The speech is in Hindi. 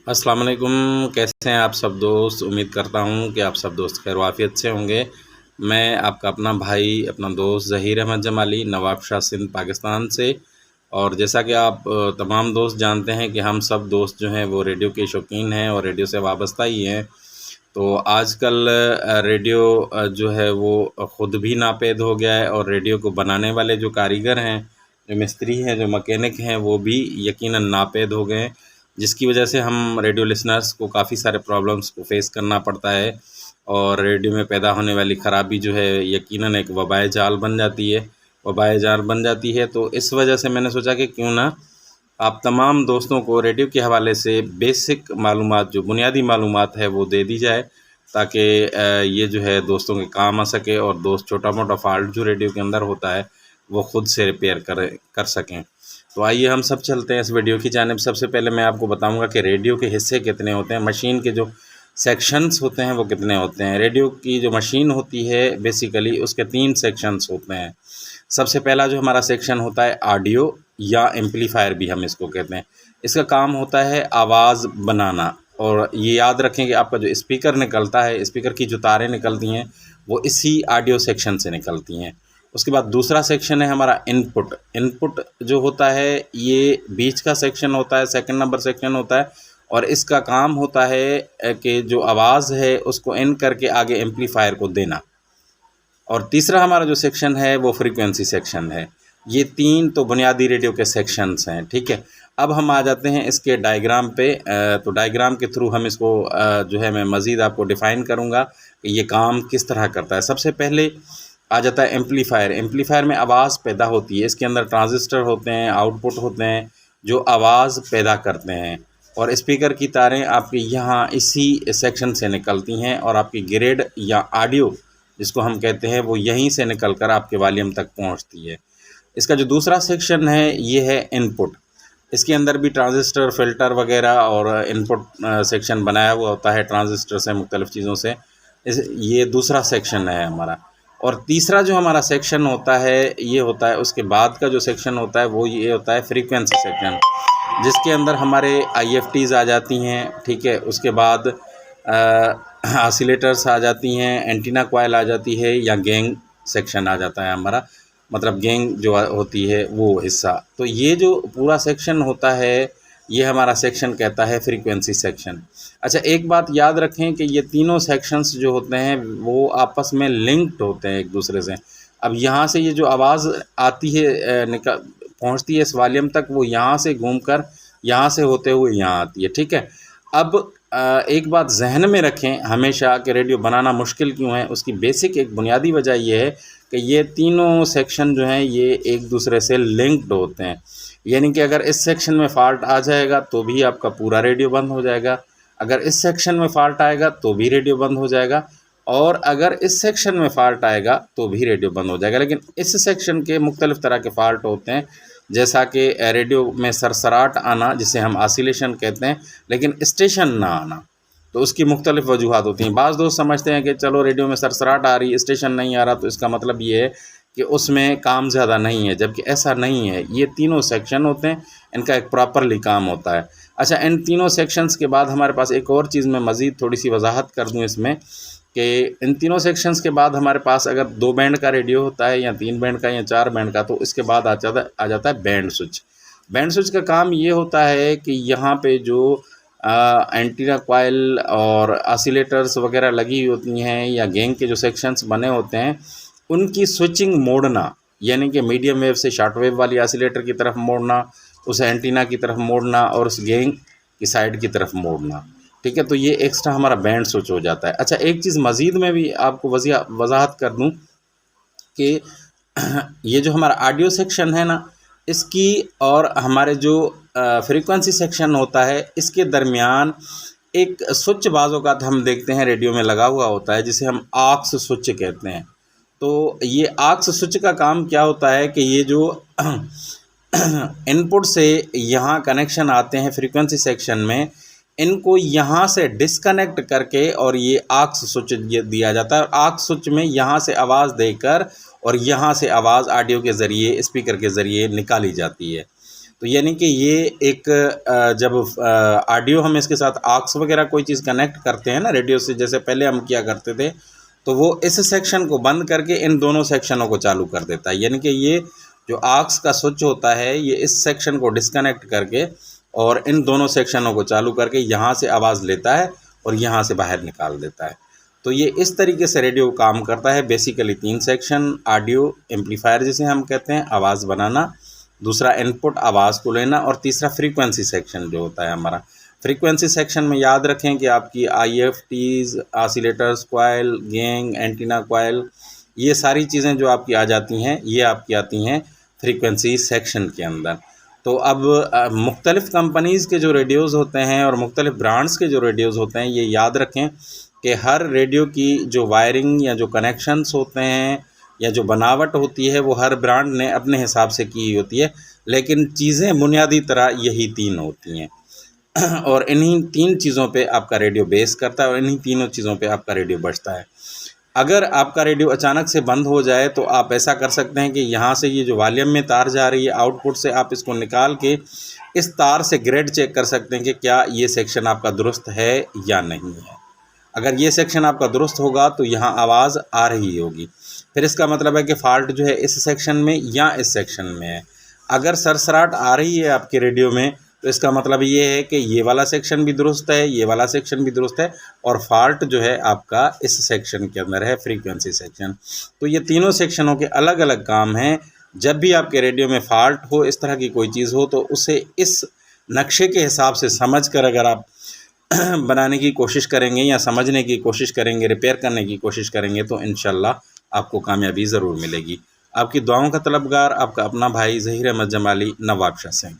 अस्सलाम वालेकुम। कैसे हैं आप सब दोस्त? उम्मीद करता हूँ कि आप सब दोस्त खैर वाफ़ियत से होंगे। मैं आपका अपना भाई, अपना दोस्त ज़हीर अहमद जमाली, नवाब शाह सिंध, पाकिस्तान से। और जैसा कि आप तमाम दोस्त जानते हैं कि हम सब दोस्त जो हैं वो रेडियो के शौकीन हैं और रेडियो से वाबस्ता ही हैं। तो आजकल रेडियो जो है वो ख़ुद भी नापेद हो गया है, और रेडियो को बनाने वाले जो कारीगर हैं, जो मिस्त्री हैं, जो मैकेनिक हैं, वो भी यकीनन नापेद हो गए हैं, जिसकी वजह से हम रेडियो लिसनर्स को काफ़ी सारे प्रॉब्लम्स को फेस करना पड़ता है। और रेडियो में पैदा होने वाली ख़राबी जो है यकीनन एक वबाए जाल बन जाती है, तो इस वजह से मैंने सोचा कि क्यों ना आप तमाम दोस्तों को रेडियो के हवाले से बेसिक मालूमात, जो बुनियादी मालूमात है, वो दे दी जाए, ताकि ये जो है दोस्तों के काम आ सके और दोस्त छोटा मोटा फ़ाल्ट जो रेडियो के अंदर होता है वो ख़ुद से रिपेयर कर सकें। तो आइए हम सब चलते हैं इस वीडियो की जानिब। सबसे पहले मैं आपको बताऊंगा कि रेडियो के हिस्से कितने होते हैं, मशीन के जो सेक्शंस होते हैं वो कितने होते हैं। रेडियो की जो मशीन होती है बेसिकली उसके 3 सेक्शंस होते हैं। सबसे पहला जो हमारा सेक्शन होता है ऑडियो या एम्पलीफायर भी हम इसको कहते हैं। इसका काम होता है आवाज़ बनाना, और ये याद रखें कि आपका जो स्पीकर निकलता है, स्पीकर की जो तारें निकलती हैं वो इसी ऑडियो सेक्शन से निकलती हैं। उसके बाद दूसरा सेक्शन है हमारा इनपुट। इनपुट जो होता है ये बीच का सेक्शन होता है, सेकंड नंबर सेक्शन होता है, और इसका काम होता है कि जो आवाज़ है उसको इन करके आगे एम्पलीफायर को देना। और तीसरा हमारा जो सेक्शन है वो फ्रीक्वेंसी सेक्शन है। ये 3 तो बुनियादी रेडियो के सेक्शंस हैं, ठीक है। अब हम आ जाते हैं इसके डायग्राम पे। तो डायग्राम के थ्रू हम इसको जो है मैं मज़ीद आपको डिफ़ाइन करूँगा कि ये काम किस तरह करता है। सबसे पहले आ जाता है एम्पलीफायर। एम्पलीफायर में आवाज़ पैदा होती है, इसके अंदर ट्रांजिस्टर होते हैं, आउटपुट होते हैं जो आवाज़ पैदा करते हैं, और स्पीकर की तारें आपकी यहाँ इसी सेक्शन से निकलती हैं, और आपकी ग्रेड या ऑडियो जिसको हम कहते हैं वो यहीं से निकलकर आपके वॉल्यूम तक पहुँचती है। इसका जो दूसरा सेक्शन है ये है इनपुट। इसके अंदर भी ट्रांजिस्टर, फ़िल्टर वगैरह और इनपुट सेक्शन बनाया हुआ होता है ट्रांजिस्टर से, मुख्तलिफ़ चीज़ों से। ये दूसरा सेक्शन है हमारा। और तीसरा जो हमारा सेक्शन होता है ये होता है, उसके बाद का जो सेक्शन होता है वो ये होता है फ्रीक्वेंसी सेक्शन, जिसके अंदर हमारे IFTs आ जाती हैं, ठीक है। उसके बाद ऑसिलेटर्स आ जाती हैं, एंटीना कॉइल आ जाती है, या गैंग सेक्शन आ जाता है हमारा, मतलब गैंग जो होती है वो हिस्सा। तो ये जो पूरा सेक्शन होता है ये हमारा सेक्शन कहता है फ्रीक्वेंसी सेक्शन। अच्छा, एक बात याद रखें कि ये तीनों सेक्शंस जो होते हैं वो आपस में लिंक्ड होते हैं एक दूसरे से। अब यहाँ से ये जो आवाज़ आती है पहुँचती है इस वॉल्यूम तक, वो यहाँ से घूमकर यहाँ से होते हुए यहाँ आती है, ठीक है। अब एक बात जहन में रखें हमेशा कि रेडियो बनाना मुश्किल क्यों है। उसकी बेसिक एक बुनियादी वजह ये है कि ये तीनों सेक्शन जो हैं ये एक दूसरे से लिंक्ड होते हैं। यानी कि अगर इस सेक्शन में फ़ाल्ट आ जाएगा तो भी आपका पूरा रेडियो बंद हो जाएगा, अगर इस सेक्शन में फ़ाल्ट आएगा तो भी रेडियो बंद हो जाएगा, और अगर इस सेक्शन में फ़ाल्ट आएगा तो भी रेडियो बंद हो जाएगा। लेकिन इस सेक्शन के मुख्तलिफ़ तरह के फ़ाल्ट होते हैं, जैसा कि रेडियो में सरसराहट आना जिसे हम ऑसिलेशन कहते हैं, लेकिन स्टेशन ना आना। तो उसकी मुख्तलिफ़ वजूहात होती हैं। बाज़ दोस्त समझते हैं कि चलो रेडियो में सरसराहट आ रही, स्टेशन नहीं आ रहा, तो इसका मतलब ये है कि उसमें काम ज़्यादा नहीं है, जबकि ऐसा नहीं है। ये तीनों सेक्शन होते हैं, इनका एक प्रॉपरली काम होता है। अच्छा, इन तीनों सेक्शंस के बाद हमारे पास एक और चीज़ मैं मज़ीद थोड़ी सी वजाहत कर दूँ इसमें, कि इन तीनों सेक्शंस के बाद हमारे पास अगर 2 बैंड का रेडियो होता है, या 3 बैंड का, या 4 बैंड का, तो इसके बाद आ जाता है बैंड स्विच। बैंड स्विच का काम ये होता है कि यहाँ पे जो एंटीना कॉइल और ऑसिलेटर्स वगैरह लगी होती हैं, या गैंग के जो सेक्शंस बने होते हैं, उनकी स्विचिंग मोड़ना, यानी कि मीडियम वेव से शॉर्ट वेव वाली ऑसिलेटर की तरफ मोड़ना, उस एंटीना की तरफ मोड़ना, और उस गैंग की साइड की तरफ मोड़ना, ठीक है। तो ये एक्स्ट्रा हमारा बैंड स्विच हो जाता है। अच्छा, एक चीज़ मज़ीद मैं भी आपको वजाहत कर दूं कि ये जो हमारा ऑडियो सेक्शन है ना, इसकी और हमारे जो फ्रीक्वेंसी सेक्शन होता है इसके दरमियान एक स्विच बाज़ औक़ात हम देखते हैं रेडियो में लगा हुआ होता है, जिसे हम ऑक्स स्विच कहते हैं। तो ये ऑक्स स्विच का काम क्या होता है कि ये जो इनपुट से यहाँ कनेक्शन आते हैं फ्रीक्वेंसी सेक्शन में, इनको यहाँ से डिस्कनेक्ट करके और ये ऑक्स स्विच दिया जाता है। और ऑक्स स्विच में यहाँ से आवाज़ देकर और यहाँ से आवाज़ ऑडियो के ज़रिए, स्पीकर के ज़रिए निकाली जाती है। तो यानी कि ये एक जब ऑडियो हम इसके साथ ऑक्स वगैरह कोई चीज़ कनेक्ट करते हैं ना रेडियो से, जैसे पहले हम किया करते थे, तो वो इस सेक्शन को बंद करके इन दोनों सेक्शनों को चालू कर देता है। यानी कि ये जो ऑक्स का स्विच होता है ये इस सेक्शन को डिस्कनेक्ट करके और इन दोनों सेक्शनों को चालू करके यहाँ से आवाज़ लेता है और यहाँ से बाहर निकाल देता है। तो ये इस तरीके से रेडियो काम करता है। बेसिकली 3 सेक्शन, ऑडियो एम्पलीफायर जिसे हम कहते हैं, आवाज़ बनाना, दूसरा इनपुट आवाज़ को लेना, और तीसरा फ्रीक्वेंसी सेक्शन जो होता है हमारा। फ्रीक्वेंसी सेक्शन में याद रखें कि आपकी IFTs, oscillators, coil, gain, antenna coil, ये सारी चीज़ें जो आपकी आ जाती हैं ये आपकी आती हैं फ्रीक्वेंसी सेक्शन के अंदर। तो अब मुख्तलिफ़ कंपनीज़ के जो रेडियोज़ होते हैं और मुख्तलिफ़ ब्रांड्स के जो रेडियोज़ होते हैं, ये याद रखें कि हर रेडियो की जो वायरिंग या जो कनेक्शंस होते हैं या जो बनावट होती है वो हर ब्रांड ने अपने हिसाब से की होती है, लेकिन चीज़ें बुनियादी तरह यही 3 होती हैं और इन्हीं 3 चीज़ों पे आपका रेडियो बेस करता है और इन्हीं तीनों चीज़ों पे आपका रेडियो बजता है। अगर आपका रेडियो अचानक से बंद हो जाए तो आप ऐसा कर सकते हैं कि यहाँ से ये जो वॉल्यूम में तार जा रही है आउटपुट से, आप इसको निकाल के इस तार से ग्रेड चेक कर सकते हैं कि क्या ये सेक्शन आपका दुरुस्त है या नहीं है। अगर ये सेक्शन आपका दुरुस्त होगा तो यहाँ आवाज़ आ रही होगी, फिर इसका मतलब है कि फ़ाल्ट जो है इस सेक्शन में या इस सेक्शन में है। अगर सरसराहट आ रही है आपके रेडियो में तो इसका मतलब ये है कि ये वाला सेक्शन भी दुरुस्त है, ये वाला सेक्शन भी दुरुस्त है और फॉल्ट जो है आपका इस सेक्शन के अंदर है, फ्रीक्वेंसी सेक्शन। तो ये तीनों सेक्शनों के अलग अलग काम हैं। जब भी आपके रेडियो में फॉल्ट हो, इस तरह की कोई चीज़ हो, तो उसे इस नक्शे के हिसाब से समझ कर अगर आप बनाने की कोशिश करेंगे या समझने की कोशिश करेंगे, रिपेयर करने की कोशिश करेंगे, तो इंशाल्लाह आपको कामयाबी ज़रूर मिलेगी। आपकी दुआओं का तलबगार आपका अपना भाई ज़हीर अहमद जमाली, नवाबशाह सिंह।